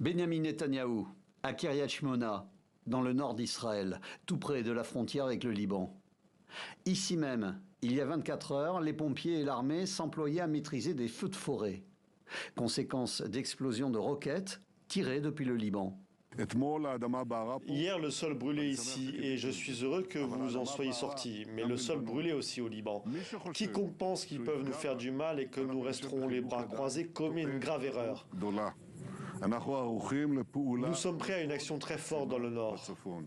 Benyamin Netanyahou, à Kiryat Shmona, dans le nord d'Israël, tout près de la frontière avec le Liban. Ici même, il y a 24 heures, les pompiers et l'armée s'employaient à maîtriser des feux de forêt. Conséquence d'explosions de roquettes tirées depuis le Liban. Hier, le sol brûlait ici et je suis heureux que vous en soyez sortis. Mais le sol brûlait aussi au Liban. Quiconque pense qu'ils peuvent nous faire du mal et que nous resterons les bras croisés commet une grave erreur. Nous sommes prêts à une action très forte dans le Nord.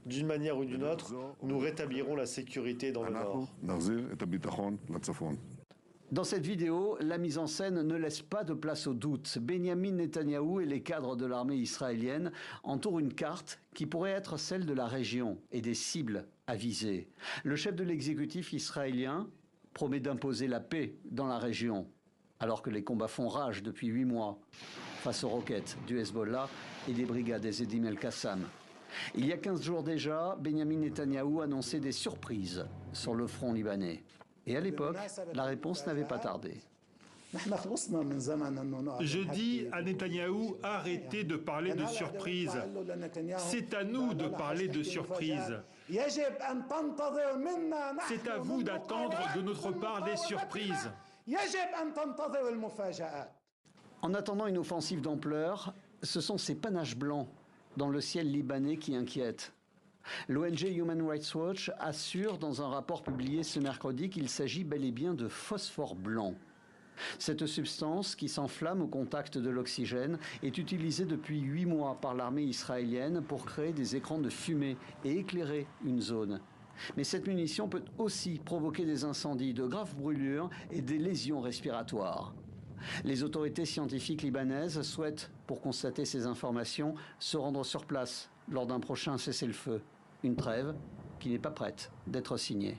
D'une manière ou d'une autre, nous rétablirons la sécurité dans le Nord. Dans cette vidéo, la mise en scène ne laisse pas de place au doute. Benyamin Netanyahou et les cadres de l'armée israélienne entourent une carte qui pourrait être celle de la région et des cibles à viser. Le chef de l'exécutif israélien promet d'imposer la paix dans la région, alors que les combats font rage depuis 8 mois face aux roquettes du Hezbollah et des brigades des Edim el-Qassam. Il y a 15 jours déjà, Benyamin Netanyahou annonçait des surprises sur le front libanais. Et à l'époque, la réponse n'avait pas tardé. Je dis à Netanyahou, arrêtez de parler de surprise. C'est à nous de parler de surprise. C'est à vous d'attendre de notre part des surprises. En attendant une offensive d'ampleur, ce sont ces panaches blancs dans le ciel libanais qui inquiètent. L'ONG Human Rights Watch assure dans un rapport publié ce mercredi qu'il s'agit bel et bien de phosphore blanc. Cette substance, qui s'enflamme au contact de l'oxygène, est utilisée depuis 8 mois par l'armée israélienne pour créer des écrans de fumée et éclairer une zone. Mais cette munition peut aussi provoquer des incendies, de graves brûlures et des lésions respiratoires. Les autorités scientifiques libanaises souhaitent, pour constater ces informations, se rendre sur place lors d'un prochain cessez-le-feu. Une trêve qui n'est pas prête d'être signée.